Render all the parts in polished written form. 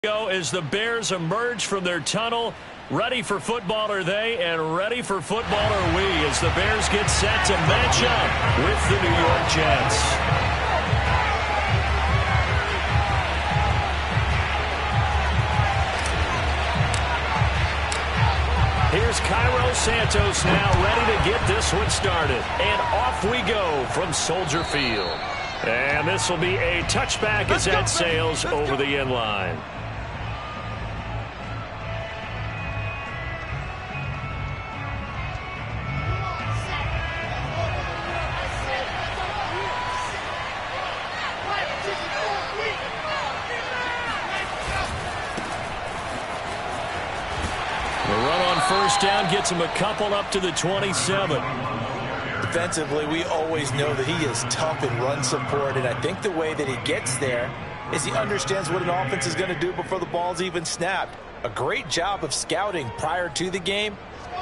Go as the Bears emerge from their tunnel. Ready for football are they, and ready for football are we as the Bears get set to match up with the New York Jets. Here's Cairo Santos now ready to get this one started. And off we go from Soldier Field. And this will be a touchback as that sails over the end line. First down gets him a couple up to the 27. Defensively, we always know that he is tough in run support, and I think the way that he gets there is he understands what an offense is going to do before the ball's even snapped. A great job of scouting prior to the game,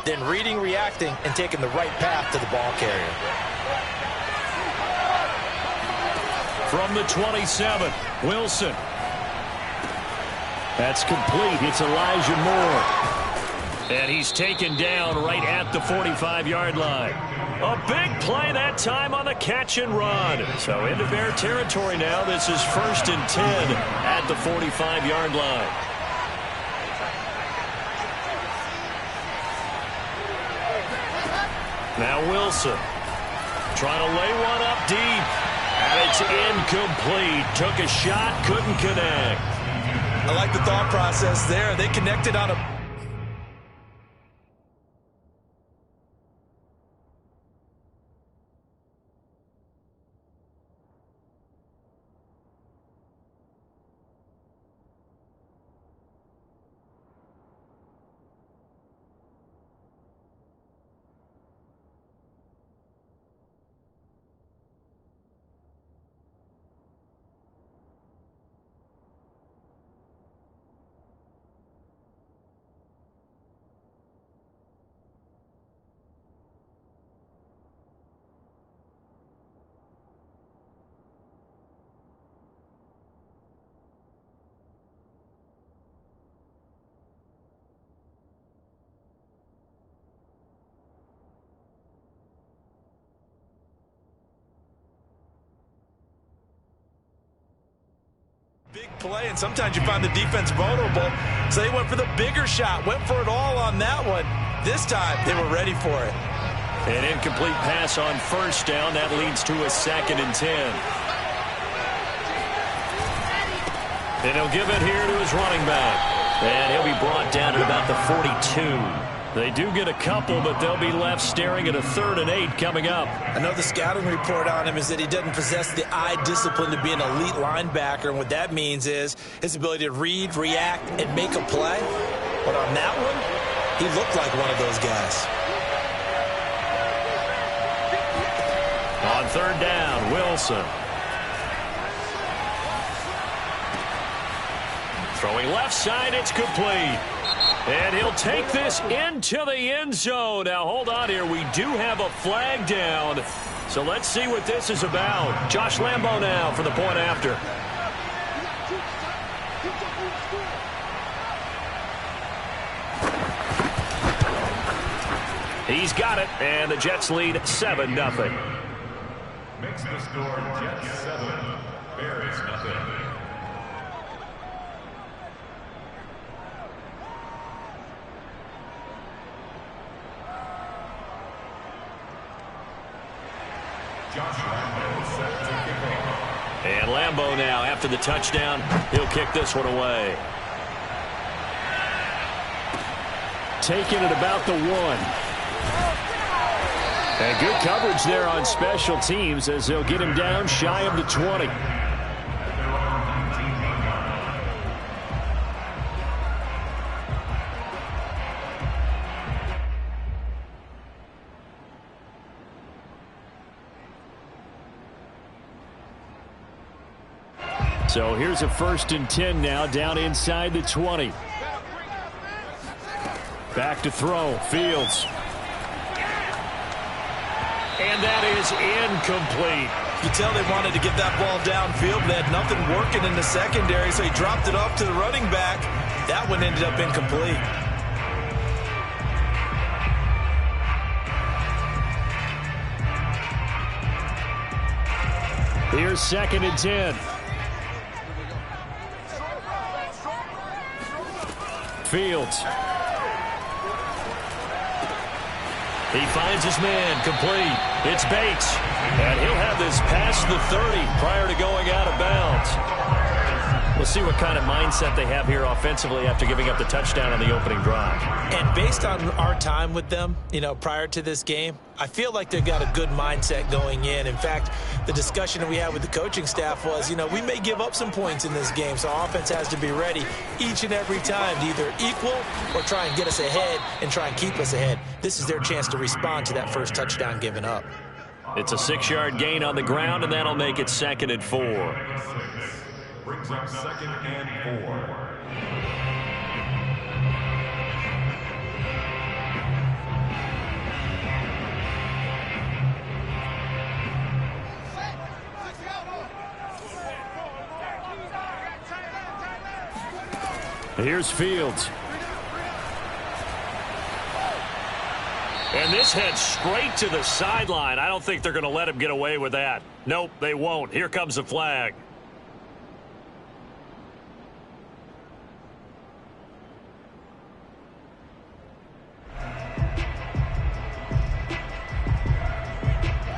then reading, reacting, and taking the right path to the ball carrier. From the 27, Wilson. That's complete. It's Elijah Moore. And he's taken down right at the 45-yard line. A big play that time on the catch and run. So into Bear territory now. This is 1st and 10 at the 45-yard line. Now Wilson trying to lay one up deep. And it's incomplete. Took a shot, couldn't connect. I like the thought process there. They connected on a... Big play, and sometimes you find the defense vulnerable, so they went for the bigger shot, went for it all on that one. This time, they were ready for it. An incomplete pass on first down. That leads to a 2nd and 10. And he'll give it here to his running back. And he'll be brought down at about the 42. They do get a couple, but they'll be left staring at a 3rd and 8 coming up. I know the scouting report on him is that he doesn't possess the eye discipline to be an elite linebacker, and what that means is his ability to read, react, and make a play. But on that one, he looked like one of those guys. On 3rd down, Wilson. Throwing left side, it's complete. And he'll take this into the end zone. Now, hold on here. We do have a flag down. So let's see what this is about. Josh Lambo now for the point after. He's got it, and the Jets lead 7-0. Makes the score Jets 7, Bears nothing. And Lambo now, after the touchdown, he'll kick this one away. Taking it about the 1. And good coverage there on special teams as they'll get him down shy of the 20. So here's a 1st and 10 now, down inside the 20. Back to throw, Fields. And that is incomplete. You tell they wanted to get that ball downfield, but they had nothing working in the secondary, so he dropped it off to the running back. That one ended up incomplete. Here's 2nd and 10. Fields. He finds his man, complete. It's Bates. And he'll have this past the 30 prior to going out of bounds. We'll see what kind of mindset they have here offensively after giving up the touchdown on the opening drive. And based on our time with them, prior to this game, I feel like they've got a good mindset going in. In fact, the discussion that we had with the coaching staff was, we may give up some points in this game, so our offense has to be ready each and every time to either equal or try and get us ahead and try and keep us ahead. This is their chance to respond to that first touchdown given up. It's a 6-yard gain on the ground, and that'll make it 2nd and 4. Brings up 2nd and 4. Here's Fields. And this heads straight to the sideline. I don't think they're going to let him get away with that. Nope, they won't. Here comes the flag.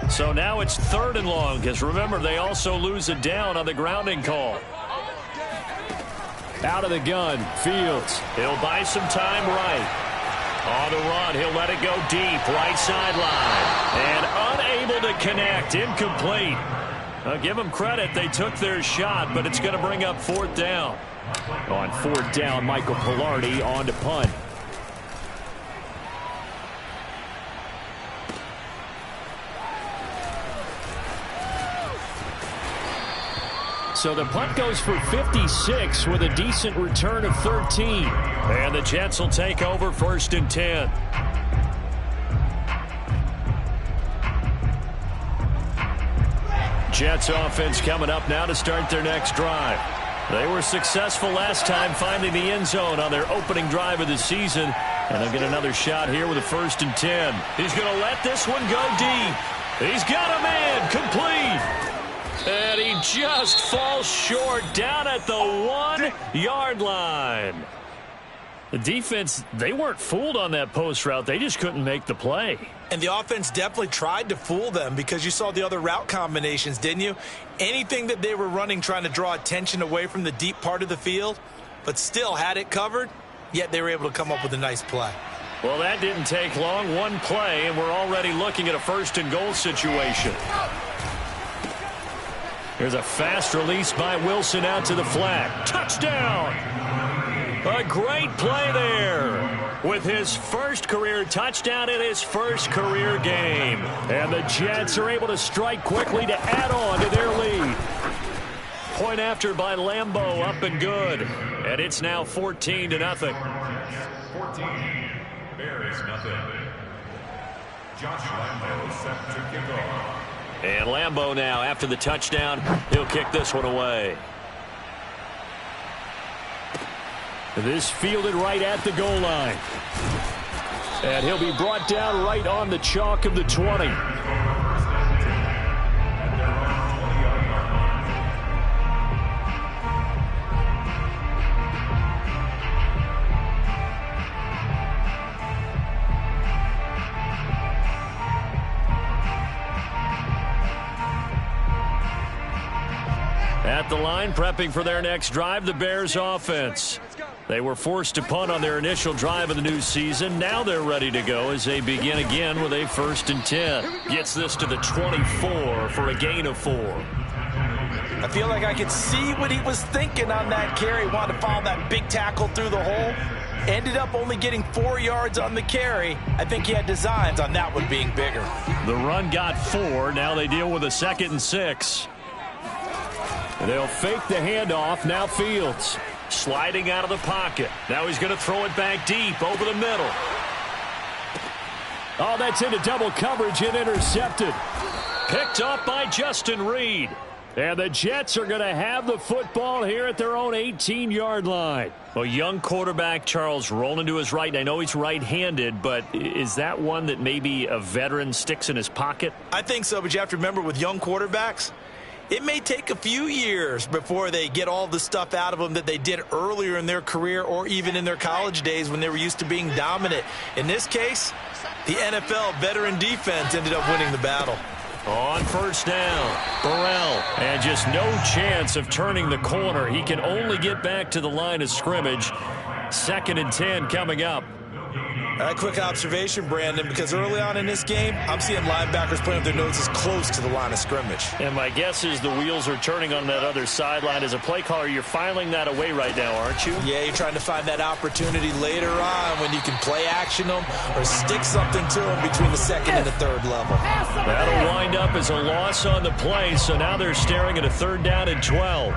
So now it's 3rd and long, because remember, they also lose it down on the grounding call. Out of the gun, Fields. He'll buy some time right. On the run, he'll let it go deep, right sideline. And unable to connect, incomplete. Give them credit, they took their shot, but it's going to bring up 4th down. On 4th down, Michael Palardy on to punt. So the punt goes for 56 with a decent return of 13. And the Jets will take over 1st and 10. Jets offense coming up now to start their next drive. They were successful last time finding the end zone on their opening drive of the season. And they'll get another shot here with a 1st and 10. He's going to let this one go deep. He's got a man, complete. And he just falls short down at the 1-yard line. The defense, they weren't fooled on that post route. They just couldn't make the play. And the offense definitely tried to fool them because you saw the other route combinations, didn't you? Anything that they were running trying to draw attention away from the deep part of the field, but still had it covered, yet they were able to come up with a nice play. Well, that didn't take long. One play, and we're already looking at a 1st and goal situation. Here's a fast release by Wilson out to the flat. Touchdown! A great play there with his first career touchdown in his first career game. And the Jets are able to strike quickly to add on to their lead. Point after by Lambo, up and good. And it's now 14-0. 14, Bears nothing. Josh Lambo set to kick off. And Lambo now, after the touchdown, he'll kick this one away. This fielded right at the goal line. And he'll be brought down right on the chalk of the 20. At the line, prepping for their next drive, the Bears offense. They were forced to punt on their initial drive of the new season. Now they're ready to go as they begin again with a 1st and 10. Gets this to the 24 for a gain of 4. I feel like I could see what he was thinking on that carry. Wanted to follow that big tackle through the hole. Ended up only getting 4 yards on the carry. I think he had designs on that one being bigger. The run got 4. Now they deal with a 2nd and 6. They'll fake the handoff. Now Fields sliding out of the pocket. Now he's going to throw it back deep over the middle. Oh, that's into double coverage and intercepted. Picked up by Justin Reed. And the Jets are going to have the football here at their own 18-yard line. Well, young quarterback Charles rolling to his right. And I know he's right-handed, but is that one that maybe a veteran sticks in his pocket? I think so, but you have to remember with young quarterbacks, it may take a few years before they get all the stuff out of them that they did earlier in their career or even in their college days when they were used to being dominant. In this case, the NFL veteran defense ended up winning the battle. On first down, Burrell, and just no chance of turning the corner. He can only get back to the line of scrimmage. 2nd and 10 coming up. A quick observation, Brandon, because early on in this game, I'm seeing linebackers playing with their noses close to the line of scrimmage. And my guess is the wheels are turning on that other sideline. As a play caller, you're filing that away right now, aren't you? Yeah, you're trying to find that opportunity later on when you can play action them or stick something to them between the 2nd and the 3rd level. That'll wind up as a loss on the play, so now they're staring at a 3rd down and 12.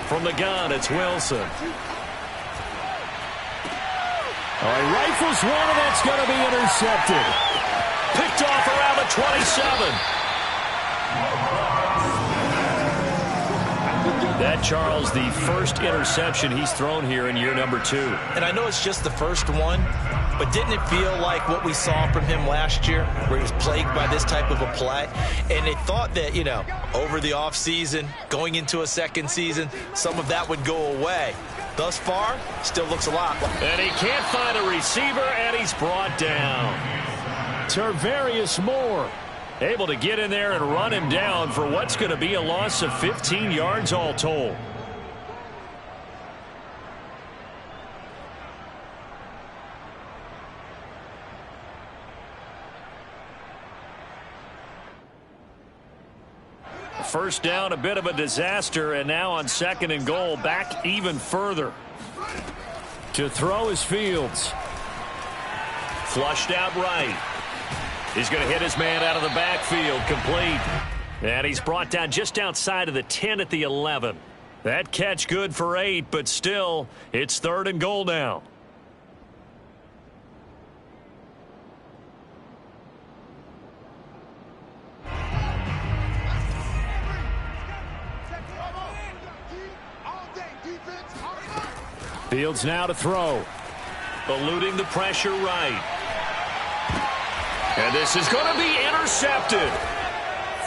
From the gun, it's Wilson. All right, rifles one, and that's going to be intercepted. Picked off around the 27. That, Charles, the first interception he's thrown here in year number 2. And I know it's just the first one, but didn't it feel like what we saw from him last year, where he was plagued by this type of a play? And they thought that, you know, over the offseason, going into a second season, some of that would go away. Thus far, still looks a lot. And he can't find a receiver, and he's brought down. Tarvarius Moore able to get in there and run him down for what's going to be a loss of 15 yards all told. First down, a bit of a disaster, and now on 2nd and goal, back even further. To throw is Fields. Flushed out right. He's going to hit his man out of the backfield, complete. And he's brought down just outside of the 10 at the 11. That catch good for 8, but still, it's 3rd and goal now. Fields now to throw. Eluding the pressure right. And this is going to be intercepted.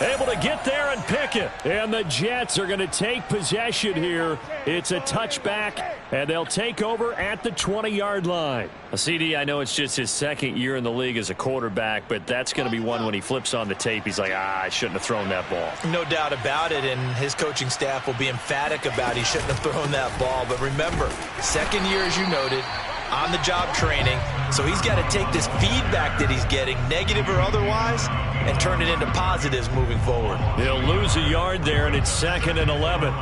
Able to get there and pick it. And the Jets are going to take possession here. It's a touchback, and they'll take over at the 20-yard line. CD, I know it's just his 2nd year in the league as a quarterback, but that's going to be one when he flips on the tape. He's like, I shouldn't have thrown that ball. No doubt about it, and his coaching staff will be emphatic about he shouldn't have thrown that ball. But remember, 2nd year, as you noted, on-the-job training, so he's got to take this feedback that he's getting, negative or otherwise, and turn it into positives moving forward. He'll lose a yard there, and it's 2nd and 11.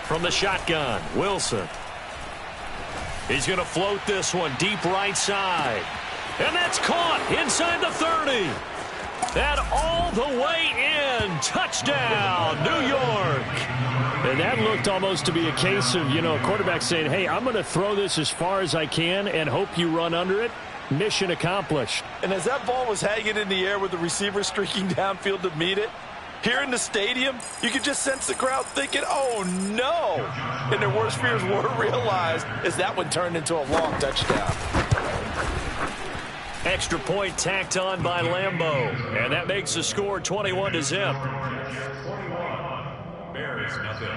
From the shotgun, Wilson. He's going to float this one deep right side. And that's caught inside the 30. And all the way in. Touchdown, New York. And that looked almost to be a case of, a quarterback saying, hey, I'm going to throw this as far as I can and hope you run under it. Mission accomplished. And as that ball was hanging in the air with the receiver streaking downfield to meet it, here in the stadium, you could just sense the crowd thinking, oh, no. And their worst fears were realized as that one turned into a long touchdown. Extra point tacked on by Lambeau. And that makes the score 21-0. 21, Bears nothing.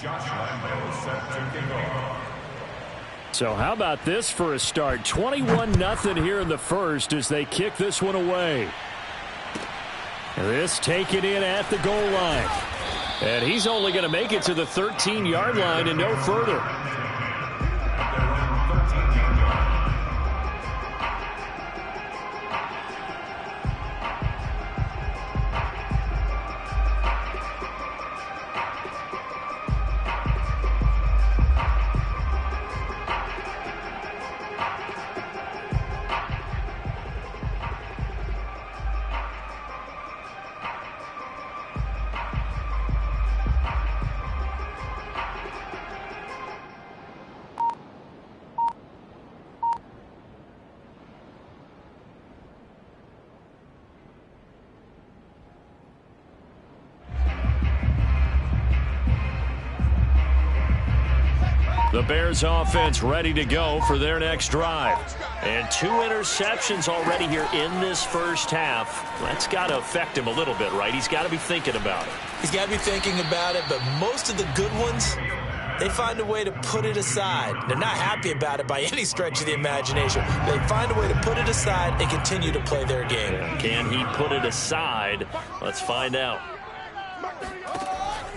Josh Lambo set to kick off. So how about this for a start? 21-0 here in the first as they kick this one away. This taken in at the goal line. And he's only going to make it to the 13-yard line and no further. The Bears offense ready to go for their next drive. And 2 interceptions already here in this first half. That's got to affect him a little bit, right? He's got to be thinking about it. He's got to be thinking about it, but most of the good ones, they find a way to put it aside. They're not happy about it by any stretch of the imagination. They find a way to put it aside and continue to play their game. Can he put it aside? Let's find out.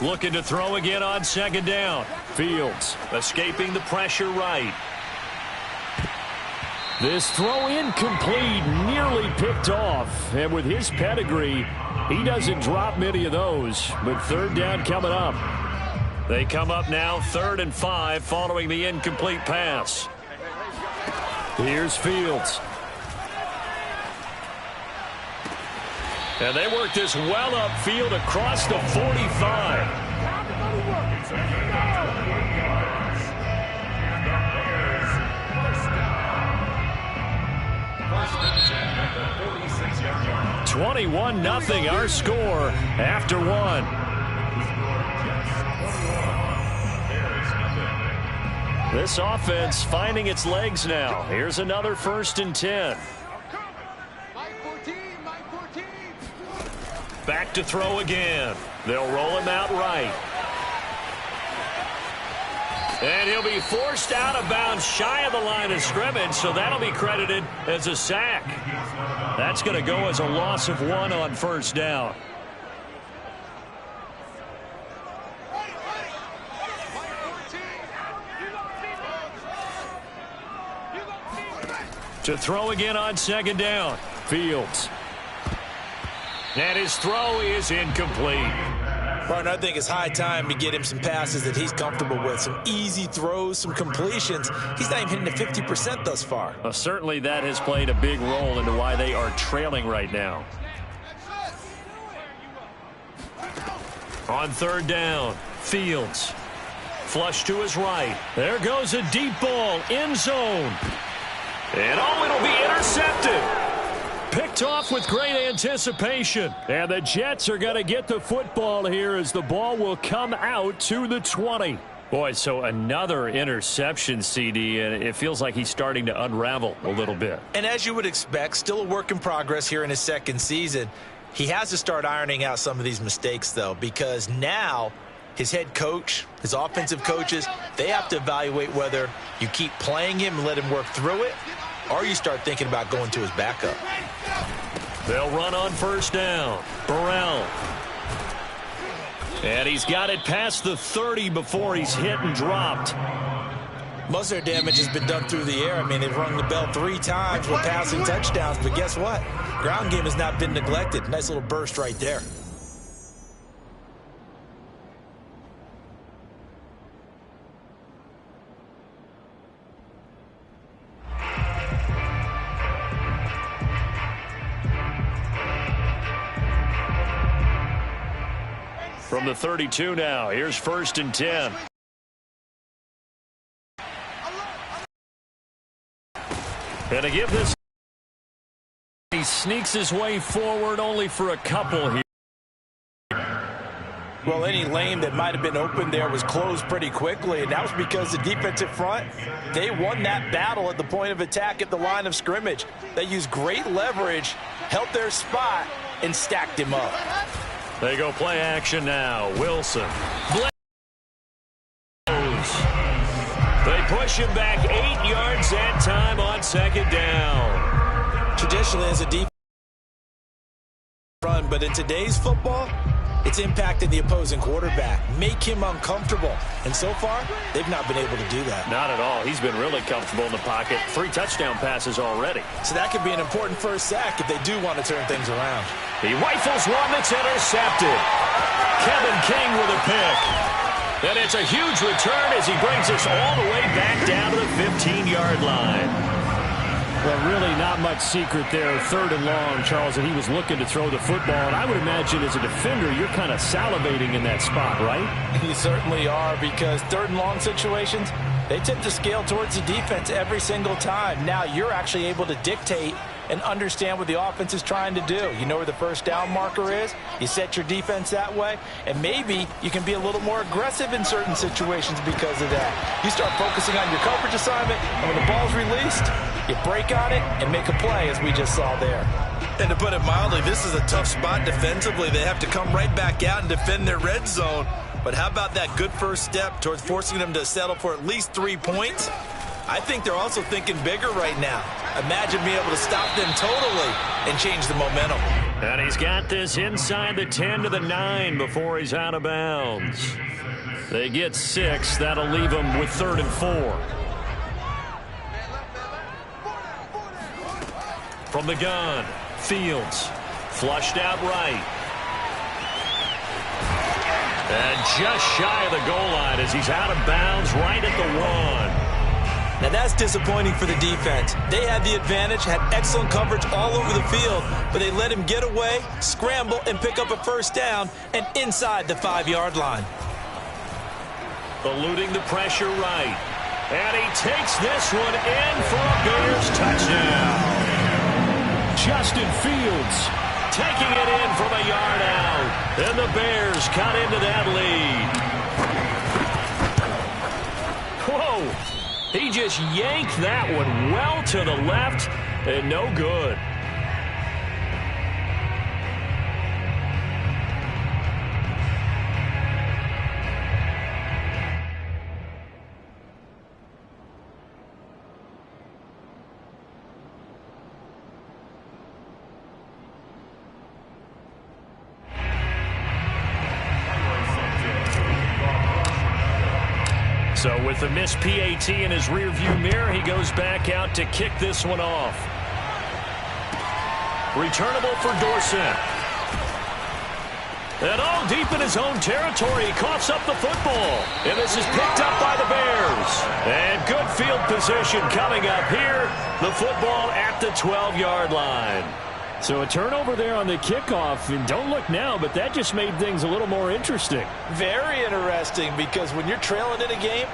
Looking to throw again on second down. Fields escaping the pressure right. This throw incomplete, nearly picked off. And with his pedigree, he doesn't drop many of those. But third down coming up. They come up now 3rd and 5 following the incomplete pass. Here's Fields. And they work this well upfield across the 45. First 21-0 our score after 1. This offense finding its legs now. Here's another 1st and 10. Back to throw again. They'll roll him out right. And he'll be forced out of bounds shy of the line of scrimmage, so that'll be credited as a sack. That's going to go as a loss of 1 on first down. To throw again on second down. Fields. And his throw is incomplete. Martin, I think it's high time to get him some passes that he's comfortable with. Some easy throws, some completions. He's not even hitting the 50% thus far. Well, certainly that has played a big role into why they are trailing right now. On third down, Fields. Flush to his right. There goes a deep ball, end zone. And it'll be intercepted. Picked off with great anticipation. And the Jets are going to get the football here as the ball will come out to the 20. Boy, so another interception, CD, and it feels like he's starting to unravel a little bit. And as you would expect, still a work in progress here in his second season. He has to start ironing out some of these mistakes, though, because now his head coach, his offensive coaches, they have to evaluate whether you keep playing him and let him work through it, or you start thinking about going to his backup. They'll run on first down. Burrell. And he's got it past the 30 before he's hit and dropped. Most of their damage has been done through the air. I mean, they've rung the bell 3 times with passing touchdowns, but guess what? Ground game has not been neglected. Nice little burst right there. From the 32 now, here's 1st and 10. And to give this, he sneaks his way forward only for a couple here. Well, any lane that might have been open there was closed pretty quickly, and that was because the defensive front, they won that battle at the point of attack at the line of scrimmage. They used great leverage, held their spot, and stacked him up. They go play action now. Wilson. push him back 8 yards that time on second down. Traditionally, as a defense run, but in today's football, it's impacted the opposing quarterback. Make him uncomfortable. And so far, they've not been able to do that. Not at all. He's been really comfortable in the pocket. 3 touchdown passes already. So that could be an important first sack if they do want to turn things around. He rifles one that's intercepted. Kevin King with a pick. And it's a huge return as he brings us all the way back down to the 15-yard line. Well, really not much secret there. 3rd and long, Charles, and he was looking to throw the football. And I would imagine as a defender, you're kind of salivating in that spot, right? You certainly are, because 3rd and long situations, they tip the scale towards the defense every single time. Now you're actually able to dictate and understand what the offense is trying to do. You know where the first down marker is. You set your defense that way, and maybe you can be a little more aggressive in certain situations because of that. You start focusing on your coverage assignment, and when the ball's released, you break on it and make a play, as we just saw there. And to put it mildly, this is a tough spot defensively. They have to come right back out and defend their red zone. But how about that good first step towards forcing them to settle for at least 3 points? I think they're also thinking bigger right now. Imagine being able to stop them totally and change the momentum. And he's got this inside the 10 to the 9 before he's out of bounds. They get 6. That'll leave them with 3rd and 4. From the gun, Fields. Flushed out right. And just shy of the goal line as he's out of bounds right at the 1. Now that's disappointing for the defense. They had the advantage, had excellent coverage all over the field, but they let him get away, scramble, and pick up a first down, and inside the 5-yard line. Eluding the pressure right. And he takes this one in for a Bears touchdown. Justin Fields taking it in from a yard out. And the Bears cut into that lead. Whoa! He just yanked that one well to the left, and no good. So with the missed PAT in his rearview mirror, he goes back out to kick this one off. Returnable for Dorsett. And all deep in his own territory, he coughs up the football. And this is picked up by the Bears. And good field position coming up here. The football at the 12-yard line. So a turnover there on the kickoff, and don't look now, but that just made things a little more interesting. Very interesting, because when you're trailing in a game,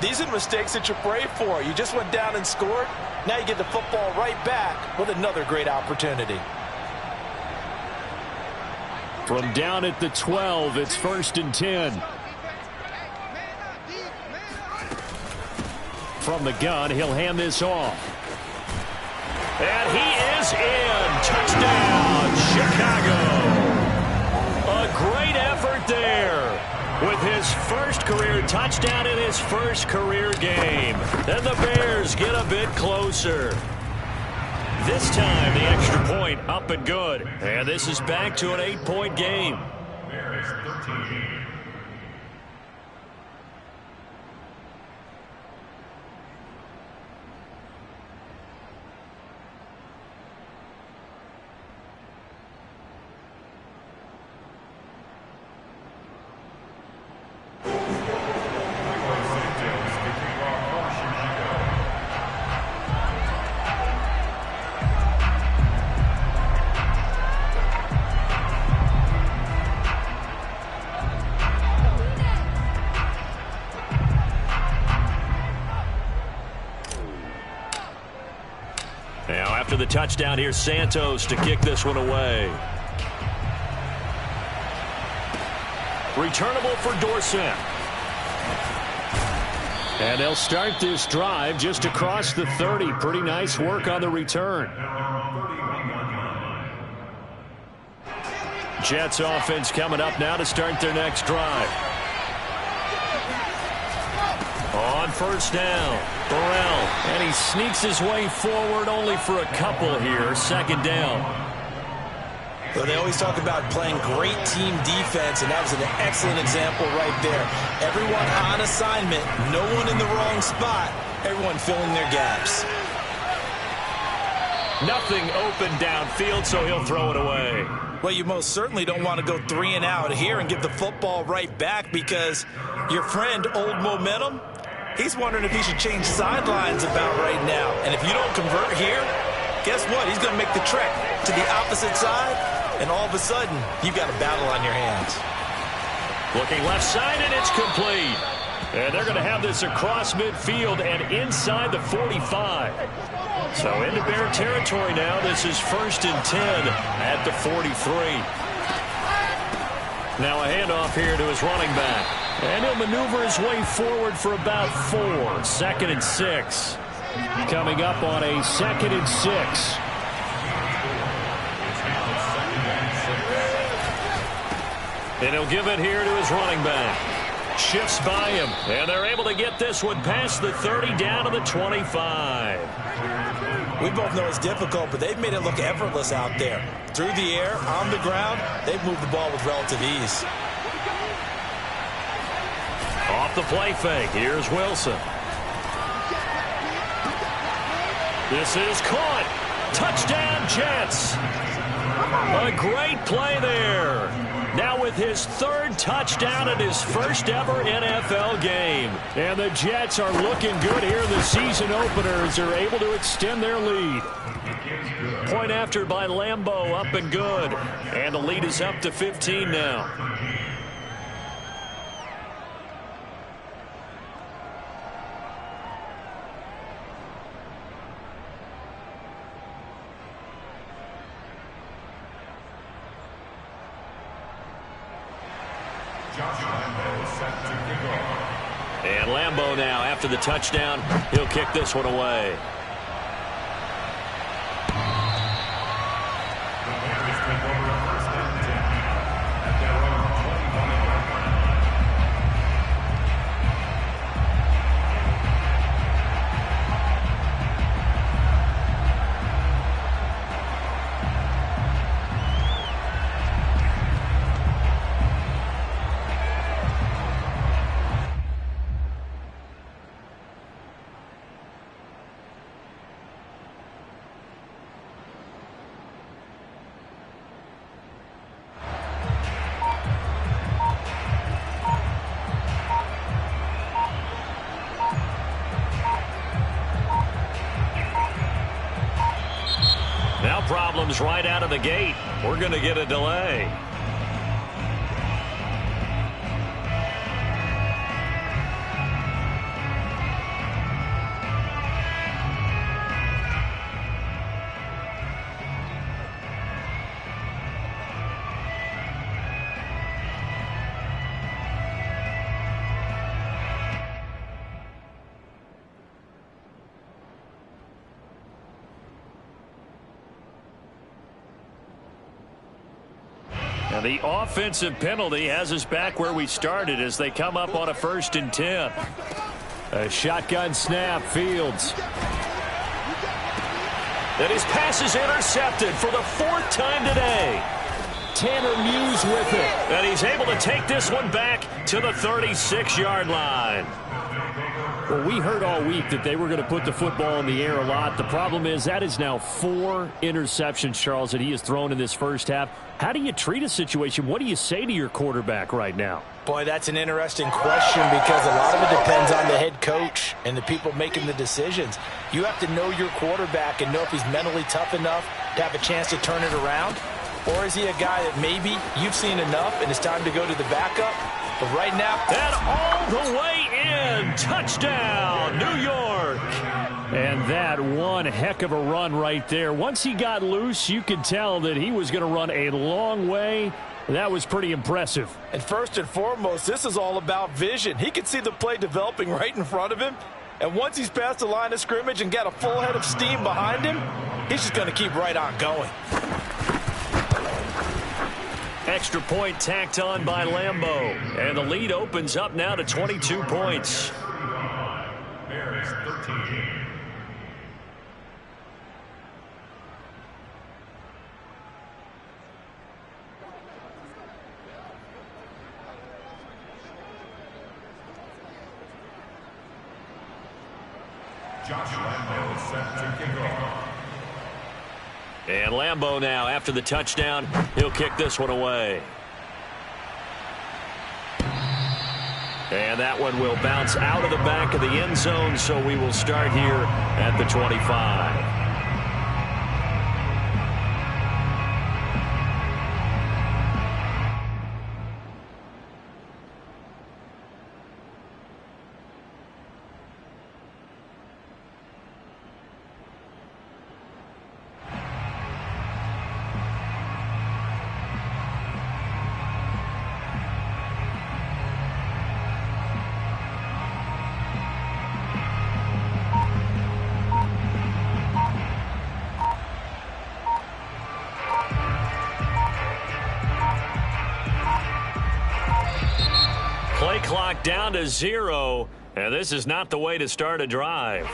these are the mistakes that you pray for. You just went down and scored. Now you get the football right back with another great opportunity. From down at the 12, it's 1st and 10. From the gun, he'll hand this off. And he is in. Touchdown, Chicago. A great effort there with his first career touchdown in his first career game. And the Bears get a bit closer. This time, the extra point up and good. And this is back to an 8-point game. Bears 13. Now after the touchdown, here's Santos to kick this one away. Returnable for Dorsett. And they'll start this drive just across the 30. Pretty nice work on the return. Jets offense coming up now to start their next drive. On on first down. Burrell, and he sneaks his way forward only for a couple here. Second down. Well, they always talk about playing great team defense, and that was an excellent example right there. Everyone on assignment, no one in the wrong spot, everyone filling their gaps. Nothing open downfield, so he'll throw it away. Well, you most certainly don't want to go 3 and out here and give the football right back, because your friend, Old Momentum, he's wondering if he should change sidelines about right now. And if you don't convert here, guess what? He's going to make the trek to the opposite side, and all of a sudden, you've got a battle on your hands. Looking left side, and it's complete. And they're going to have this across midfield and inside the 45. So into Bear territory now. This is 1st and 10 at the 43. Now a handoff here to his running back. And he'll maneuver his way forward for about 4. 2nd and 6. Coming up on a 2nd and 6. And he'll give it here to his running back. Shifts by him, and they're able to get this one past the 30 down to the 25. We both know it's difficult, but they've made it look effortless out there. Through the air, on the ground, they've moved the ball with relative ease. Off the play fake, here's Wilson. This is caught. Touchdown, Jets. A great play there. Now with his 3rd touchdown in his first ever NFL game. And the Jets are looking good here in the season opener as they're able to extend their lead. Point after by Lambeau, up and good. And the lead is up to 15 now. And Lambeau now, after the touchdown, he'll kick this one away. Now problems right out of the gate. We're going to get a delay. And the offensive penalty has us back where we started as they come up on a 1st and 10. A shotgun snap, Fields. And his pass is intercepted for the 4th time today. Tanner Muse with it. And he's able to take this one back to the 36-yard line. Well, we heard all week that they were going to put the football in the air a lot. The problem is that is now 4 interceptions, Charles, that he has thrown in this first half. How do you treat a situation? What do you say to your quarterback right now? Boy, that's an interesting question because a lot of it depends on the head coach and the people making the decisions. You have to know your quarterback and know if he's mentally tough enough to have a chance to turn it around. Or is he a guy that maybe you've seen enough and it's time to go to the backup? But right now... And all the way in. Touchdown, New York. And that one heck of a run right there. Once he got loose, you could tell that he was going to run a long way. That was pretty impressive. And first and foremost, this is all about vision. He could see the play developing right in front of him. And once he's past the line of scrimmage and got a full head of steam behind him, he's just going to keep right on going. Extra point tacked on by Lambeau. And the lead opens up now to 22 points. Bears 13. Josh Lambo set to kick off. And Lambo now, after the touchdown, he'll kick this one away. And that one will bounce out of the back of the end zone, so we will start here at the 25. Play clock down to 0, and this is not the way to start a drive.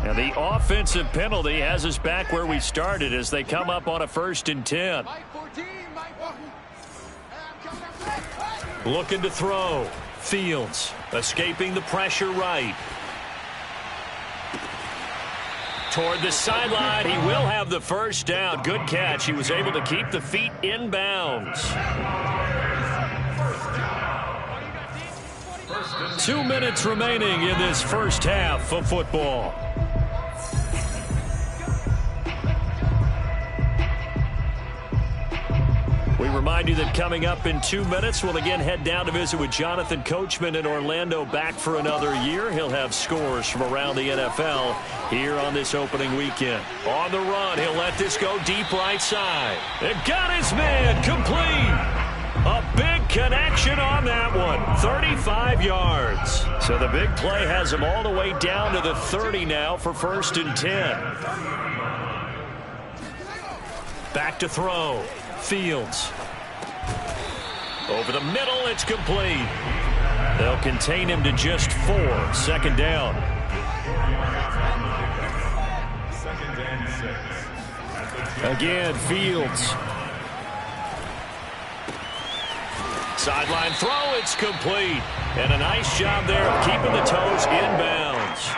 And the offensive penalty has us back where we started as they come up on a 1st and 10. Looking to throw. Fields escaping the pressure right. Toward the sideline. He will have the first down. Good catch. He was able to keep the feet in bounds. 2 minutes remaining in this first half of football. We remind you that coming up in 2 minutes, we'll again head down to visit with Jonathan Coachman in Orlando, back for another year. He'll have scores from around the NFL here on this opening weekend. On the run, he'll let this go deep right side. It got his man complete. A big connection on that one. 35 yards. So the big play has him all the way down to the 30 now for 1st and 10. Back to throw. Fields. Over the middle, it's complete. They'll contain him to just 4. 2nd down. 2nd and 6. Again, Fields. Sideline throw, it's complete. And a nice job there of keeping the toes inbounds.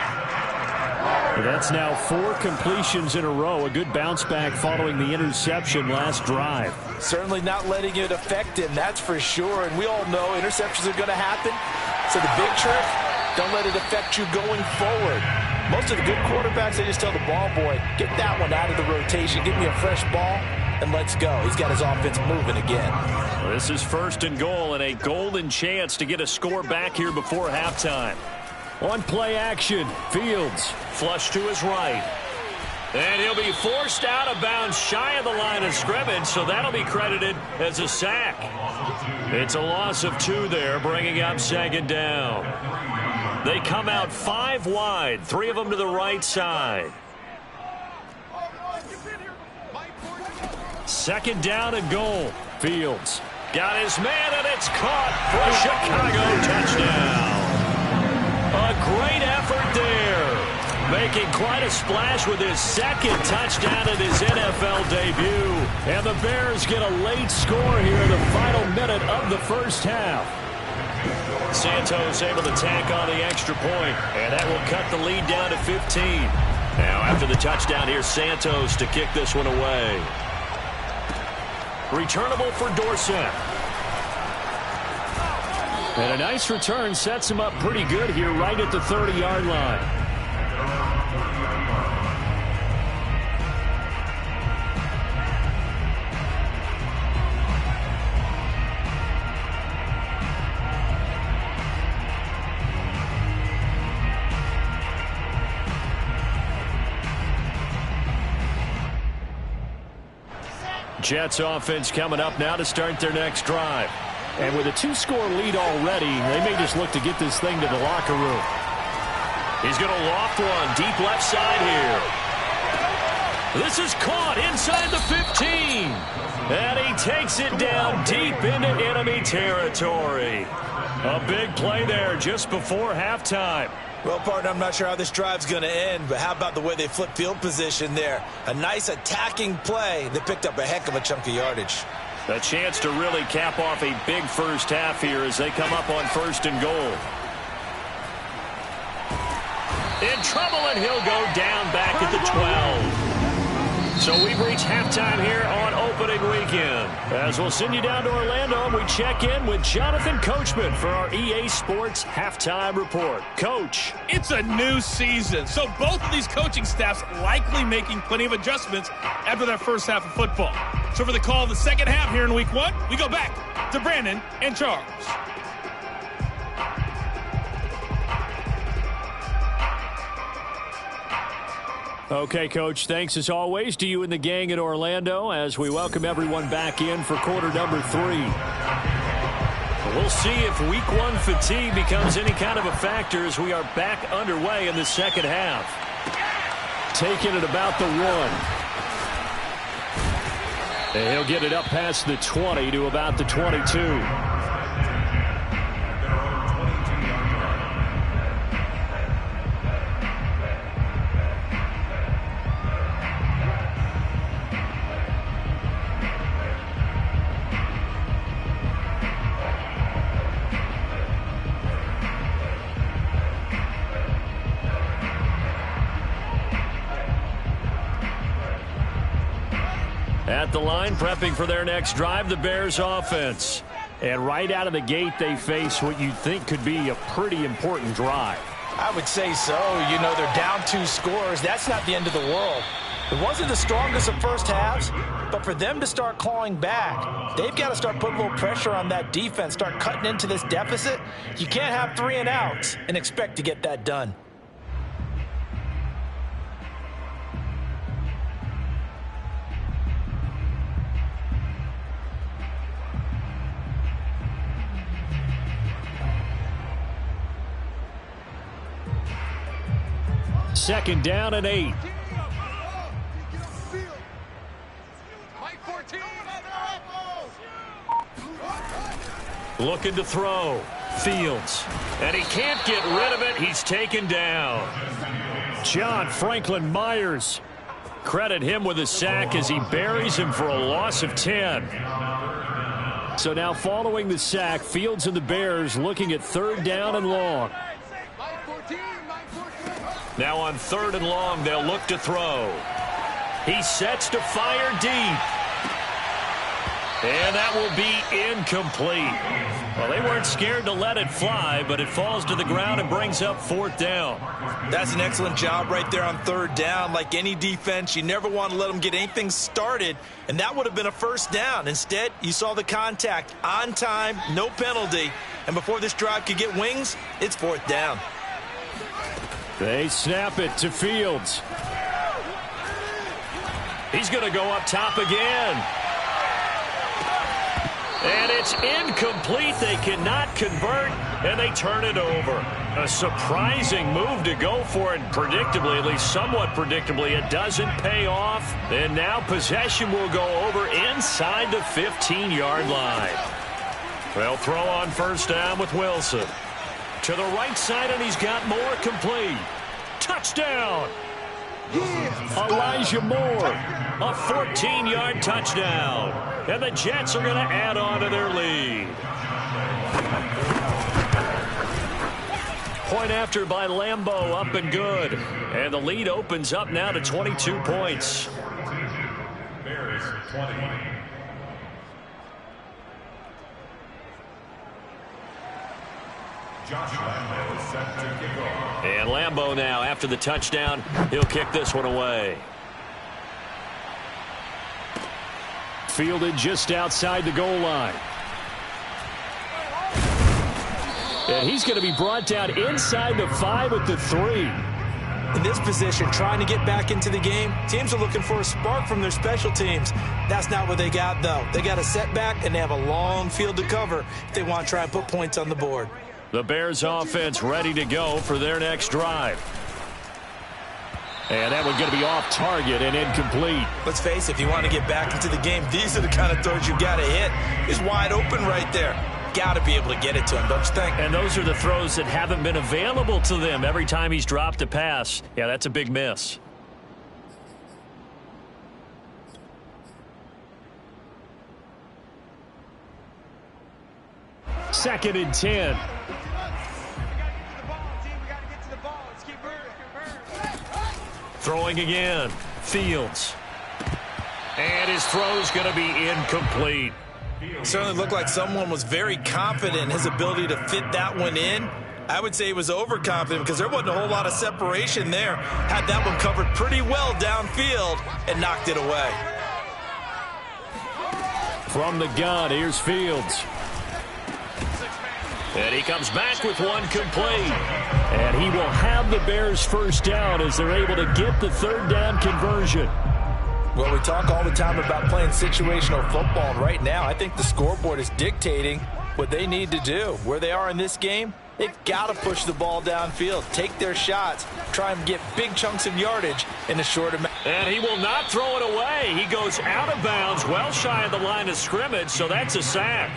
That's now 4 completions in a row. A good bounce back following the interception last drive. Certainly not letting it affect him, that's for sure. And we all know interceptions are going to happen. So the big trick, don't let it affect you going forward. Most of the good quarterbacks, they just tell the ball boy, get that one out of the rotation, give me a fresh ball, and let's go. He's got his offense moving again. Well, this is 1st and goal and a golden chance to get a score back here before halftime. On play action, Fields flush to his right. And he'll be forced out of bounds shy of the line of scrimmage, so that'll be credited as a sack. It's a loss of 2 there, bringing up 2nd down. They come out 5 wide, 3 of them to the right side. 2nd down and goal. Fields got his man, and it's caught for a Chicago touchdown. A great effort there. Making quite a splash with his 2nd touchdown in his NFL debut. And the Bears get a late score here in the final minute of the first half. Santos able to tack on the extra point, and that will cut the lead down to 15. Now after the touchdown, here's Santos to kick this one away. Returnable for Dorsett. And a nice return sets him up pretty good here right at the 30-yard line. Jets offense coming up now to start their next drive. And with a 2-score lead already, they may just look to get this thing to the locker room. He's going to loft one deep left side here. This is caught inside the 15. And he takes it down deep into enemy territory. A big play there just before halftime. Well, partner, I'm not sure how this drive's going to end, but how about the way they flip field position there? A nice attacking play that picked up a heck of a chunk of yardage. A chance to really cap off a big first half here as they come up on 1st and goal. In trouble, and he'll go down back at the 12. So we've reached halftime here on opening weekend. As we'll send you down to Orlando, and we check in with Jonathan Coachman for our EA Sports Halftime Report. Coach. It's a new season, so both of these coaching staffs likely making plenty of adjustments after that first half of football. So for the call of the second half here in week 1, we go back to Brandon and Charles. Okay, Coach, thanks as always to you and the gang in Orlando as we welcome everyone back in for quarter number 3. We'll see if week 1 fatigue becomes any kind of a factor as we are back underway in the second half. Taking it about the 1. And he'll get it up past the 20 to about the 22. At the line, prepping for their next drive, the Bears offense. And right out of the gate, they face what you'd think could be a pretty important drive. I would say so. You know, they're down 2 scores. That's not the end of the world. It wasn't the strongest of first halves, but for them to start clawing back, they've got to start putting a little pressure on that defense, start cutting into this deficit. You can't have 3 and outs and expect to get that done. Second down and 8. Looking to throw. Fields. And he can't get rid of it. He's taken down. John Franklin Myers. Credit him with a sack as he buries him for a loss of 10. So now following the sack, Fields and the Bears looking at 3rd down and long. Now on 3rd and long, they'll look to throw. He sets to fire deep. And that will be incomplete. Well, they weren't scared to let it fly, but it falls to the ground and brings up 4th down. That's an excellent job right there on 3rd down. Like any defense, you never want to let them get anything started, and that would have been a 1st down. Instead, you saw the contact on time, no penalty, and before this drive could get wings, it's 4th down. They snap it to Fields. He's going to go up top again. And it's incomplete. They cannot convert, and they turn it over. A surprising move to go for it. Predictably, at least somewhat predictably, it doesn't pay off. And now possession will go over inside the 15-yard line. They'll throw on 1st down with Wilson. To the right side, and he's got more complete. Touchdown! Elijah Moore, a 14-yard touchdown. And the Jets are going to add on to their lead. Point after by Lambeau, up and good. And the lead opens up now to 22 points. Bears 20. Josh Lambeau set to kick off. And Lambeau now, after the touchdown, he'll kick this one away. Fielded just outside the goal line. And he's going to be brought down inside the 5 at the 3. In this position, trying to get back into the game, teams are looking for a spark from their special teams. That's not what they got, though. They got a setback, and they have a long field to cover if they want to try and put points on the board. The Bears offense ready to go for their next drive. And that one's going to be off target and incomplete. Let's face it, if you want to get back into the game, these are the kind of throws you got to hit. He's wide open right there. Got to be able to get it to him, don't you think? And those are the throws that haven't been available to them every time he's dropped a pass. Yeah, that's a big miss. Second and 10. Throwing again. Fields. And his throw's going to be incomplete. Certainly looked like someone was very confident in his ability to fit that one in. I would say he was overconfident because there wasn't a whole lot of separation there. Had that one covered pretty well downfield and knocked it away. From the gun, here's Fields. And he comes back with one complete. And he will have the Bears first down as they're able to get the third down conversion. Well, we talk all the time about playing situational football, and right now I think the scoreboard is dictating what they need to do. Where they are in this game, they've got to push the ball downfield, take their shots, try and get big chunks of yardage in a short amount. And he will not throw it away. He goes out of bounds, well shy of the line of scrimmage, so that's a sack.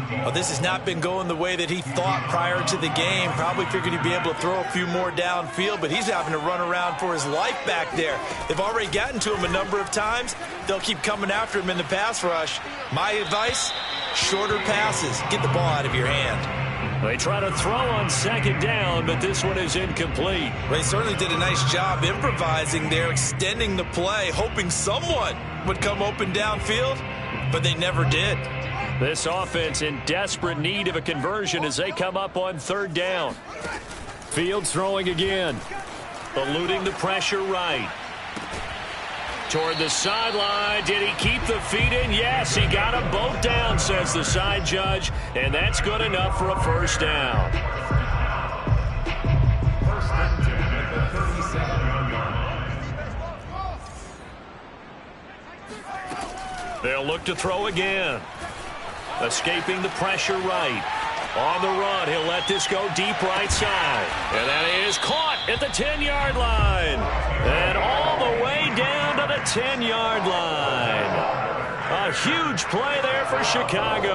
Well, this has not been going the way that he thought prior to the game. Probably figured he'd be able to throw a few more downfield, but he's having to run around for his life back there. They've already gotten to him a number of times. They'll keep coming after him in the pass rush. My advice, shorter passes. Get the ball out of your hand. They try to throw on second down, but this one is incomplete. Well, they certainly did a nice job improvising there, extending the play, hoping someone would come open downfield, but they never did. This offense in desperate need of a conversion as they come up on third down. Fields throwing again. Eluding the pressure right. Toward the sideline. Did he keep the feet in? Yes, he got them both down, says the side judge. And that's good enough for a first down. First and 10 at the 37-yard line. They'll look to throw again. Escaping the pressure right. On the run, he'll let this go deep right side. And that is caught at the 10-yard line. And all the way down to the 10-yard line. A huge play there for Chicago.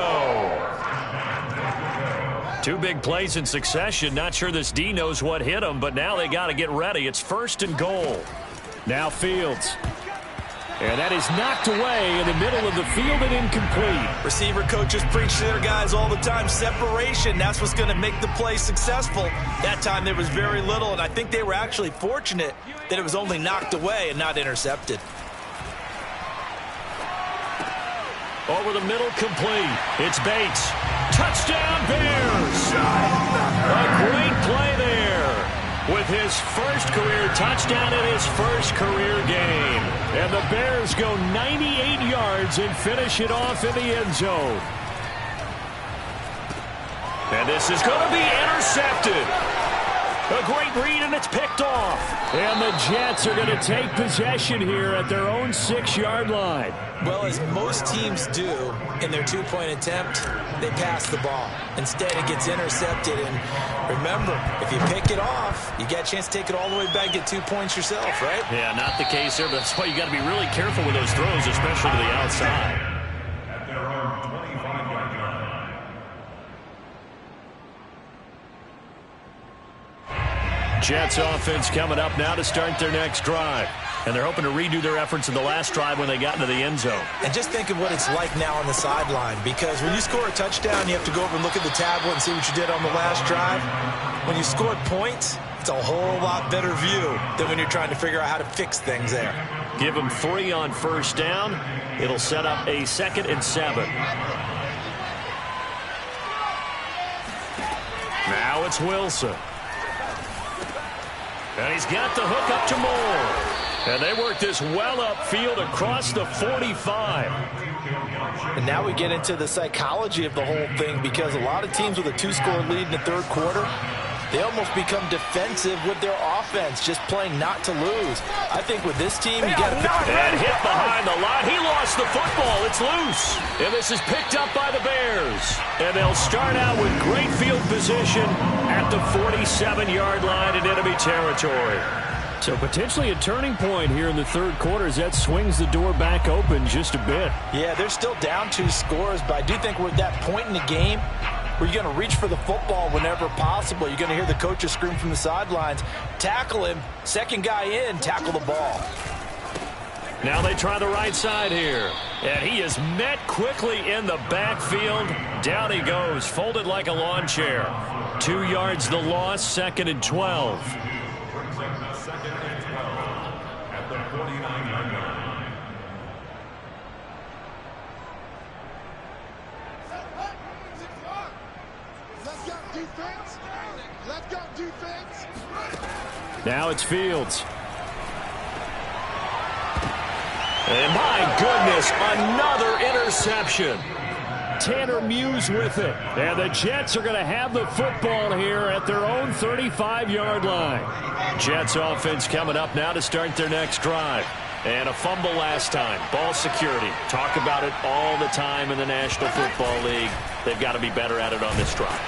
Two big plays in succession. Not sure this D knows what hit him, but now they got to get ready. It's first and goal. Now Fields. And that is knocked away in the middle of the field and incomplete. Receiver coaches preach to their guys all the time. Separation, that's what's going to make the play successful. That time there was very little, and I think they were actually fortunate that it was only knocked away and not intercepted. Over the middle, complete. It's Bates. Touchdown, Bears! A great play there with his first career touchdown in his first career game. And the Bears go 98 yards and finish it off in the end zone. And this is going to be intercepted. A great read, and it's picked off. And the Jets are going to take possession here at their own 6-yard line. Well, as most teams do in their two-point attempt, they pass the ball. Instead, it gets intercepted. And remember, if you pick it off, you get a chance to take it all the way back, get 2 points yourself, right? Yeah, not the case there, but that's why you got to be really careful with those throws, especially to the outside. At their own 25-yard line. Jets offense coming up now to start their next drive. And they're hoping to redo their efforts in the last drive when they got into the end zone. And just think of what it's like now on the sideline, because when you score a touchdown, you have to go over and look at the tablet and see what you did on the last drive. When you score points, it's a whole lot better view than when you're trying to figure out how to fix things there. Give them 3 on first down. It'll set up a 2nd and 7. Now it's Wilson. And he's got the hook up to Moore. And they work this well upfield across the 45. And now we get into the psychology of the whole thing, because a lot of teams with a 2-score lead in the third quarter, They almost become defensive with their offense, just playing not to lose. I think with this team, you got to pick. And hit behind the line. He lost the football. It's loose. And this is picked up by the Bears. And they'll start out with great field position at the 47-yard line in enemy territory. So potentially a turning point here in the third quarter as that swings the door back open just a bit. Yeah, they're still down 2 scores, but I do think we're at that point in the game where you're going to reach for the football whenever possible. You're going to hear the coaches scream from the sidelines, tackle him, second guy in, tackle the ball. Now they try the right side here. And he is met quickly in the backfield. Down he goes, folded like a lawn chair. 2 yards the loss, 2nd and 12. At the 49-yard line. Let's go defense. Let's go defense. Now it's Fields. And my goodness, another interception. Tanner Muse with it. And the Jets are going to have the football here at their own 35-yard line. Jets offense coming up now to start their next drive. And a fumble last time. Ball security. Talk about it all the time in the National Football League. They've got to be better at it on this drive.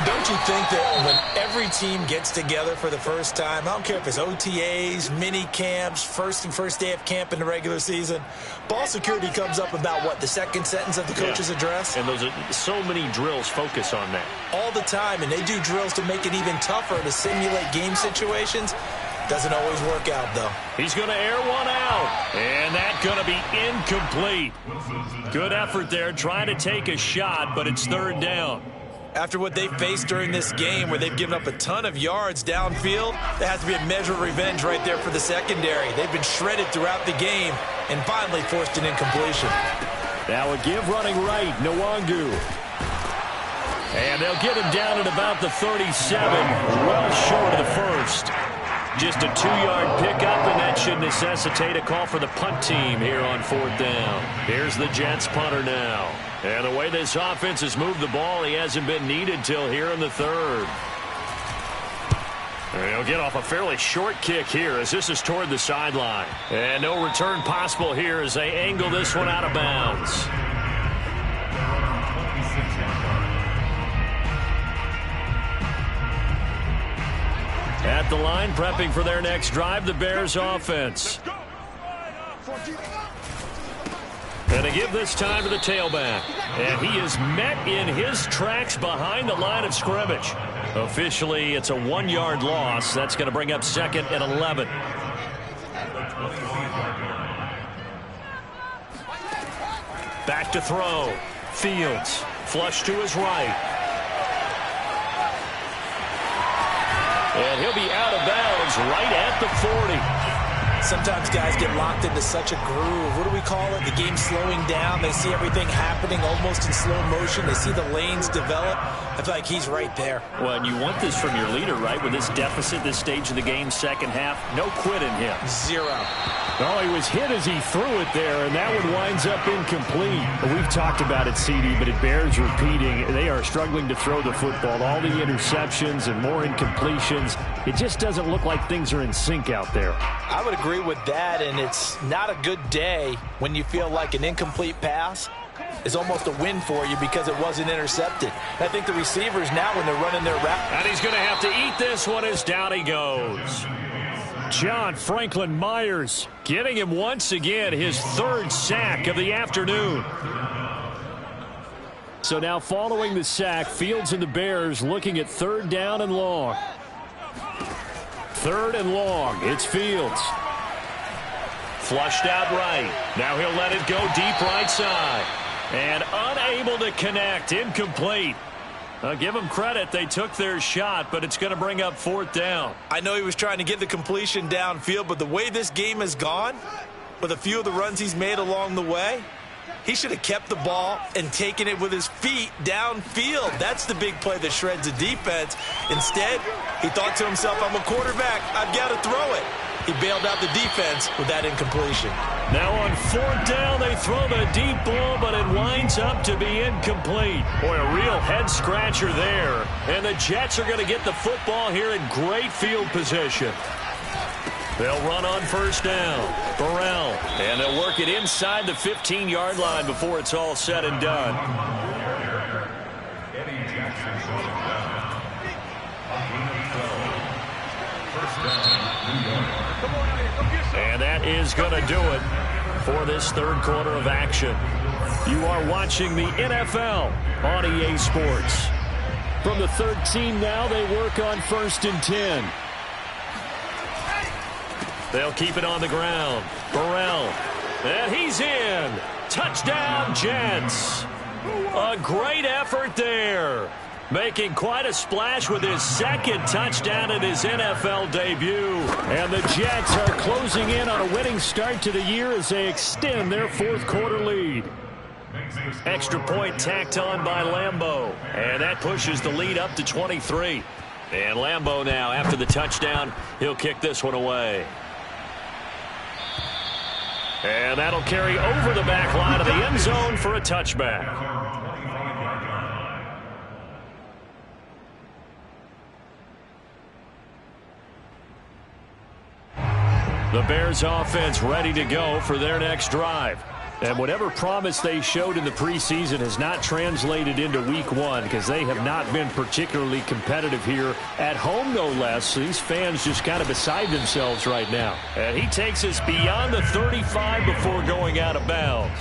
Don't you think that when every team gets together for the first time, I don't care if it's OTAs, mini camps, first day of camp in the regular season, ball security comes up about, what, the second sentence of the coach's address? And those are so many drills focus on that. All the time, and they do drills to make it even tougher to simulate game situations. Doesn't always work out, though. He's going to air one out, and that's going to be incomplete. Good effort there, trying to take a shot, but it's third down. After what they faced during this game where they've given up a ton of yards downfield, there has to be a measure of revenge right there for the secondary. They've been shredded throughout the game and finally forced an incompletion. Now a give running right, Nwangu. And they'll get him down at about the 37, well short of the first. Just a 2-yard pickup, and that should necessitate a call for the punt team here on 4th down. Here's the Jets punter now. And the way this offense has moved the ball, he hasn't been needed till here in the third. And he'll get off a fairly short kick here as this is toward the sideline. And no return possible here as they angle this one out of bounds. At the line, prepping for their next drive, the Bears offense. And they give this time to the tailback. And he is met in his tracks behind the line of scrimmage. Officially, it's a 1-yard loss. That's going to bring up 2nd and 11. Back to throw. Fields. Flush to his right. And he'll be out of bounds right at the 40. Sometimes guys get locked into such a groove. What do we call it? The game slowing down. They see everything happening almost in slow motion. They see the lanes develop. I feel like he's right there. Well, and you want this from your leader, right? With this deficit, this stage of the game, second half, no quit in him. 0. Oh, he was hit as he threw it there, and that one winds up incomplete. We've talked about it, CD, but it bears repeating. They are struggling to throw the football. All the interceptions and more incompletions. It just doesn't look like things are in sync out there. I would agree with that, and it's not a good day when you feel like an incomplete pass is almost a win for you because it wasn't intercepted. I think the receivers now, when they're running their route. And he's going to have to eat this one as down he goes. John Franklin Myers getting him once again his 3rd sack of the afternoon. So now following the sack, Fields and the Bears looking at 3rd down and long. 3rd and long. It's Fields. Flushed out right. Now he'll let it go deep right side. And unable to connect. Incomplete. I'll give them credit. They took their shot, but it's going to bring up 4th down. I know he was trying to get the completion downfield, but the way this game has gone, with a few of the runs he's made along the way, he should have kept the ball and taken it with his feet downfield. That's the big play that shreds the defense. Instead, he thought to himself, I'm a quarterback. I've got to throw it. He bailed out the defense with that incompletion. Now on 4th down, they throw the deep ball, but it winds up to be incomplete. Boy, a real head-scratcher there. And the Jets are going to get the football here in great field position. They'll run on 1st down. Burrell. And they'll work it inside the 15-yard line before it's all said and done. And that is going to do it for this 3rd quarter of action. You are watching the NFL on EA Sports. From the 13 now, they work on 1st and 10. They'll keep it on the ground. Burrell. And he's in. Touchdown, Jets. A great effort there. Making quite a splash with his 2nd touchdown in his NFL debut. And the Jets are closing in on a winning start to the year as they extend their 4th quarter lead. Extra point tacked on by Lambeau. And that pushes the lead up to 23. And Lambeau now, after the touchdown, he'll kick this one away. And that'll carry over the back line of the end zone for a touchback. The Bears offense ready to go for their next drive. And whatever promise they showed in the preseason has not translated into week 1 because they have not been particularly competitive here at home, no less. These fans just kind of beside themselves right now. And he takes us beyond the 35 before going out of bounds.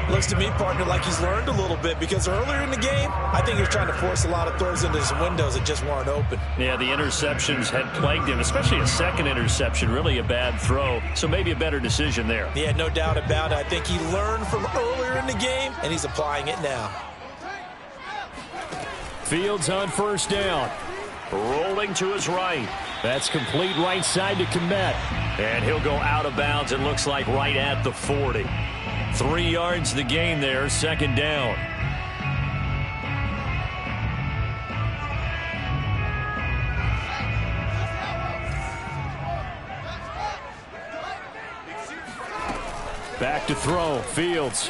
Looks to me, partner, like he's learned a little bit because earlier in the game, I think he was trying to force a lot of throws into some windows that just weren't open. Yeah, the interceptions had plagued him, especially a 2nd interception, really a bad throw. So maybe a better decision there. Yeah, no doubt about it. I think he learned from earlier in the game, and he's applying it now. Fields on 1st down. Rolling to his right. That's complete right side to Kmet. And he'll go out of bounds, it looks like right at the 40. 3 yards the gain there, 2nd down. Back to throw, Fields.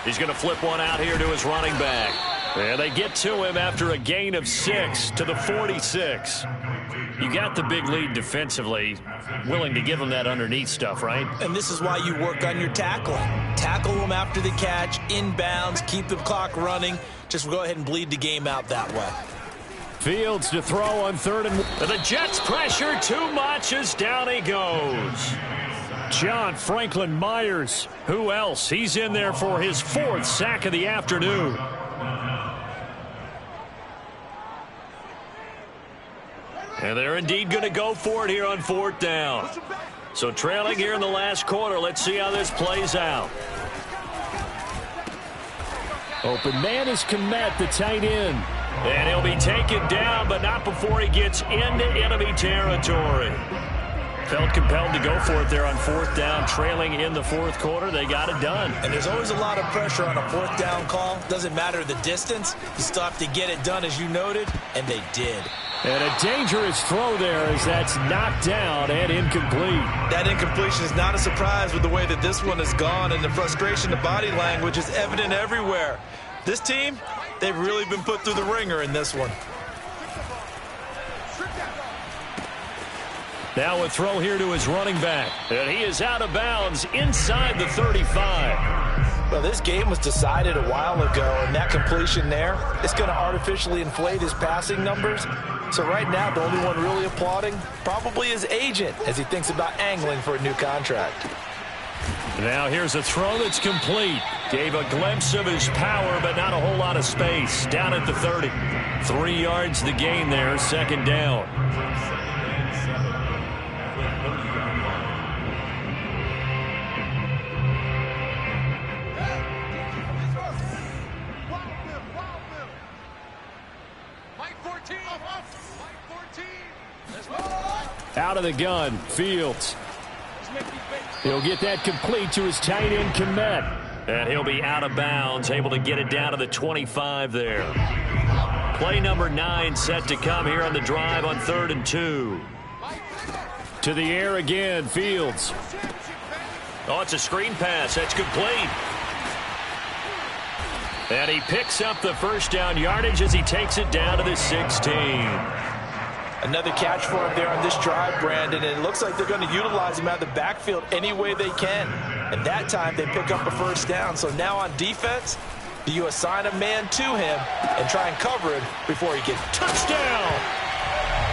He's going to flip one out here to his running back. And they get to him after a gain of 6 to the 46. You got the big lead defensively, willing to give him that underneath stuff, right? And this is why you work on your tackling. Tackle them after the catch, inbounds, keep the clock running. Just go ahead and bleed the game out that way. Fields to throw on 3rd and the Jets pressure too much as down he goes. John Franklin Myers. Who else? He's in there for his 4th sack of the afternoon. And they're indeed going to go for it here on 4th down. So trailing here in the last quarter. Let's see how this plays out. Open man is Kmet, the tight end. And he'll be taken down, but not before he gets into enemy territory. Felt compelled to go for it there on 4th down, trailing in the 4th quarter. They got it done. And there's always a lot of pressure on a 4th down call. Doesn't matter the distance. You still have to get it done, as you noted, and they did. And a dangerous throw there as that's knocked down and incomplete. That incompletion is not a surprise with the way that this one has gone, and the frustration, the body language is evident everywhere. This team, they've really been put through the ringer in this one. Now a throw here to his running back. And he is out of bounds inside the 35. Well, this game was decided a while ago, and that completion there is going to artificially inflate his passing numbers. So right now, the only one really applauding probably his agent as he thinks about angling for a new contract. Now here's a throw that's complete. Gave a glimpse of his power, but not a whole lot of space. Down at the 30. 3 yards the gain there, 2nd down. Out of the gun, Fields. He'll get that complete to his tight end, Kmet. And he'll be out of bounds, able to get it down to the 25 there. Play number 9 set to come here on the drive on 3rd and 2. To the air again, Fields. Oh, it's a screen pass. That's complete. And he picks up the first down yardage as he takes it down to the 16. Another catch for him there on this drive, Brandon, and it looks like they're going to utilize him out of the backfield any way they can. And that time they pick up a first down. So now on defense, do you assign a man to him and try and cover him before he gets touchdown?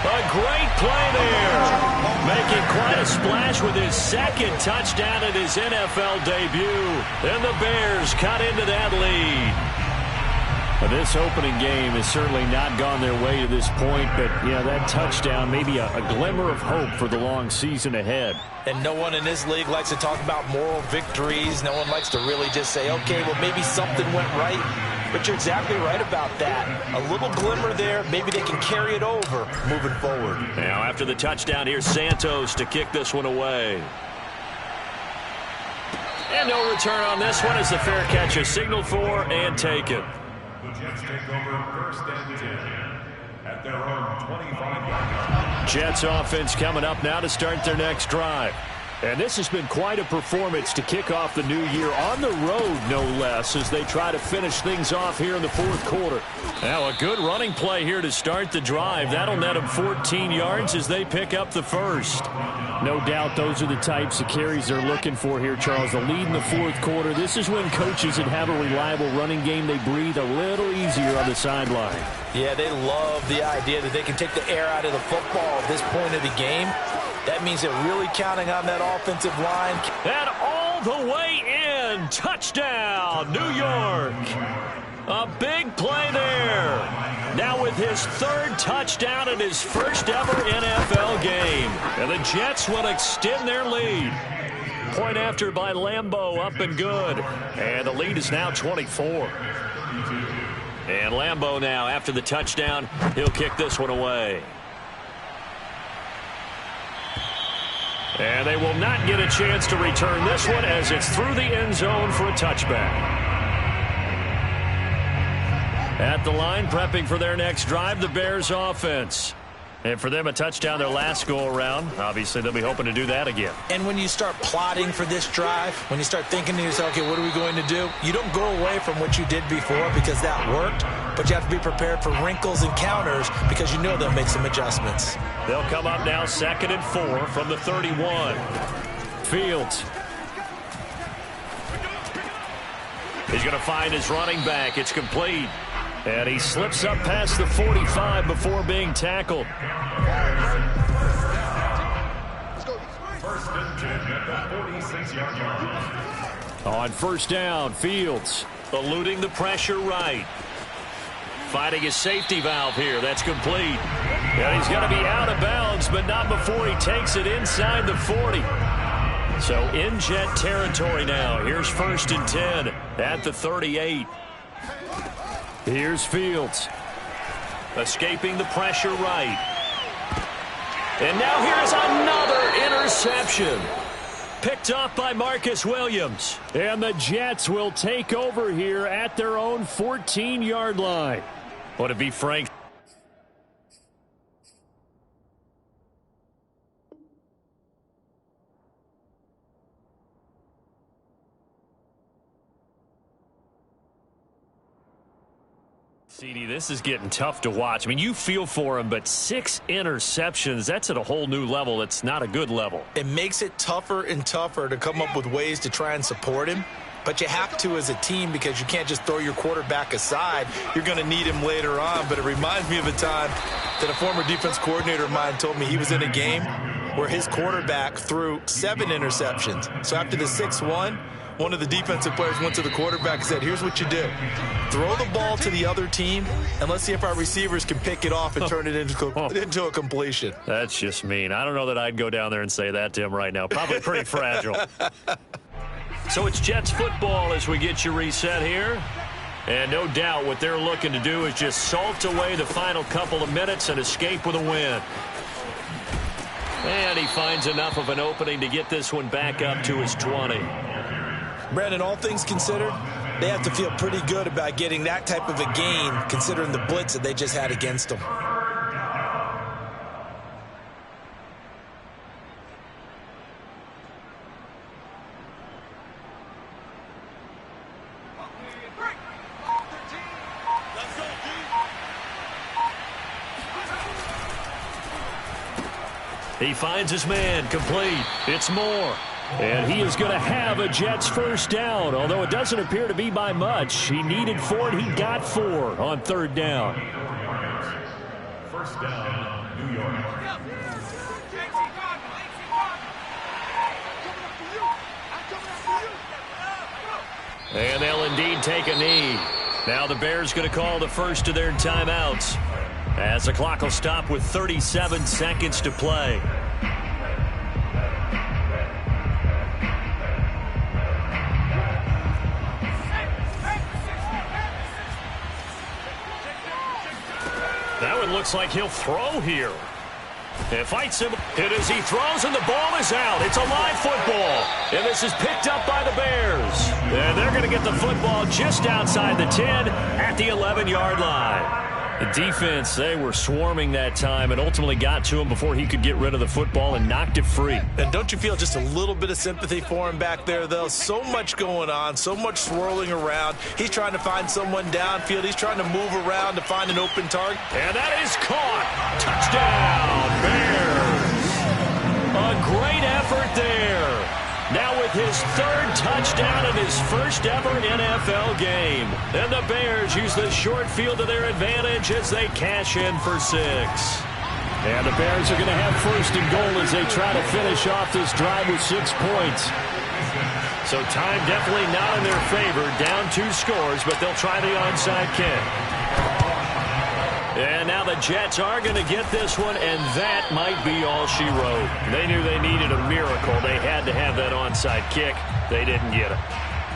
A great play there. Making quite a splash with his second touchdown in his NFL debut. And the Bears cut into that lead. This opening game has certainly not gone their way to this point, but yeah, that touchdown, maybe a glimmer of hope for the long season ahead. And no one in this league likes to talk about moral victories. No one likes to really just say, okay, well, maybe something went right. But you're exactly right about that. A little glimmer there. Maybe they can carry it over moving forward. Now, after the touchdown, here's Santos to kick this one away. And no return on this one as the fair catch is signaled for and taken. The Jets take over first and 10 at their own 25-yard line. Jets offense coming up now to start their next drive. And this has been quite a performance to kick off the new year on the road, no less, as they try to finish things off here in the fourth quarter. Now a good running play here to start the drive. That'll net them 14 yards as they pick up the first. No doubt those are the types of carries they're looking for here, Charles. The lead in the fourth quarter. This is when coaches that have a reliable running game, they breathe a little easier on the sideline. Yeah, they love the idea that they can take the air out of the football at this point of the game. That means they're really counting on that offensive line. And all the way in. Touchdown, New York. A big play there. Now with his third touchdown in his first ever NFL game. And the Jets will extend their lead. Point after by Lambeau, up and good. And the lead is now 24. And Lambeau now, after the touchdown, he'll kick this one away. And they will not get a chance to return this one as it's through the end zone for a touchback. At the line, prepping for their next drive, the Bears offense. And for them, a touchdown their last go-around. Obviously, they'll be hoping to do that again. And when you start plotting for this drive, when you start thinking to yourself, okay, what are we going to do? You don't go away from what you did before because that worked, but you have to be prepared for wrinkles and counters because you know they'll make some adjustments. They'll come up now 2nd and 4 from the 31. Fields. He's going to find his running back. It's complete. And he slips up past the 45 before being tackled. First and 10 at the 46-yard line. On first down, Fields. Eluding the pressure right. Finding his safety valve here. That's complete. And he's going to be out of bounds, but not before he takes it inside the 40. So in Jet territory now. Here's 1st and 10 at the 38. Here's Fields. Escaping the pressure right. And now here's another interception. Picked off by Marcus Williams. And the Jets will take over here at their own 14-yard line. Would it be Frank? CD, this is getting tough to watch. I mean, you feel for him, but 6 interceptions, that's at a whole new level. It's not a good level. It makes it tougher and tougher to come up with ways to try and support him. But you have to as a team because you can't just throw your quarterback aside. You're going to need him later on. But it reminds me of a time that a former defense coordinator of mine told me he was in a game where his quarterback threw 7 interceptions. So after the 6-1, one of the defensive players went to the quarterback and said, here's what you do. Throw the ball to the other team, and let's see if our receivers can pick it off and turn it into a completion. That's just mean. I don't know that I'd go down there and say that to him right now. Probably pretty fragile. So it's Jets football as we get you reset here. And no doubt what they're looking to do is just salt away the final couple of minutes and escape with a win. And he finds enough of an opening to get this one back up to his 20. Brandon, all things considered, they have to feel pretty good about getting that type of a gain considering the blitz that they just had against them. He finds his man, complete. It's Moore. And he is going to have a Jets first down, although it doesn't appear to be by much. He needed 4, and he got 4 on third down. First down, New York. And they'll indeed take a knee. Now the Bears going to call the first of their timeouts, as the clock will stop with 37 seconds to play. That one looks like he'll throw here. And fights him. Hit as he throws, and the ball is out. It's a live football. And this is picked up by the Bears. And they're going to get the football just outside the 10 at the 11-yard line. The defense, they were swarming that time and ultimately got to him before he could get rid of the football and knocked it free. And don't you feel just a little bit of sympathy for him back there, though? So much going on, so much swirling around. He's trying to find someone downfield. He's trying to move around to find an open target. And that is caught. Touchdown, Bears. A great effort there. Now with his third touchdown in his first ever NFL game. And the Bears use the short field to their advantage as they cash in for 6. And the Bears are going to have first and goal as they try to finish off this drive with 6 points. So time definitely not in their favor. Down 2 scores, but they'll try the onside kick. And now the Jets are going to get this one, and that might be all she wrote. They knew they needed a miracle. They had to have that onside kick. They didn't get it.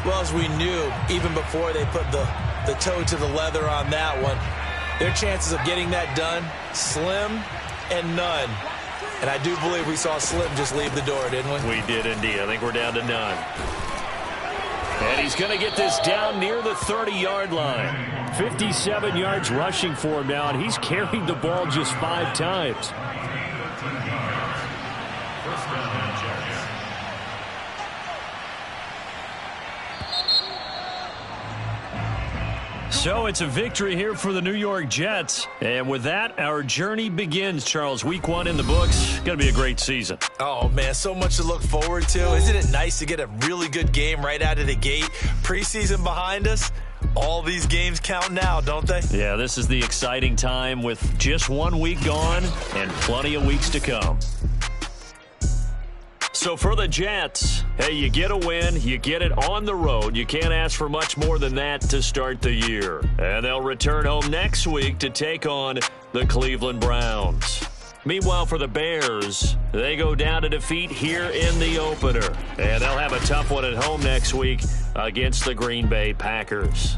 Well, as we knew, even before they put the toe to the leather on that one, their chances of getting that done, slim and none. And I do believe we saw Slim just leave the door, didn't we? We did indeed. I think we're down to none. And he's going to get this down near the 30-yard line. 57 yards rushing for him now, and he's carried the ball just 5 times. So it's a victory here for the New York Jets. And with that, our journey begins, Charles. Week 1 in the books. Going to be a great season. Oh, man, so much to look forward to. Isn't it nice to get a really good game right out of the gate? Preseason behind us. All these games count now, don't they? Yeah, this is the exciting time with just 1 week gone and plenty of weeks to come. So for the Jets, hey, you get a win, you get it on the road. You can't ask for much more than that to start the year. And they'll return home next week to take on the Cleveland Browns. Meanwhile, for the Bears, they go down to defeat here in the opener. And they'll have a tough one at home next week against the Green Bay Packers.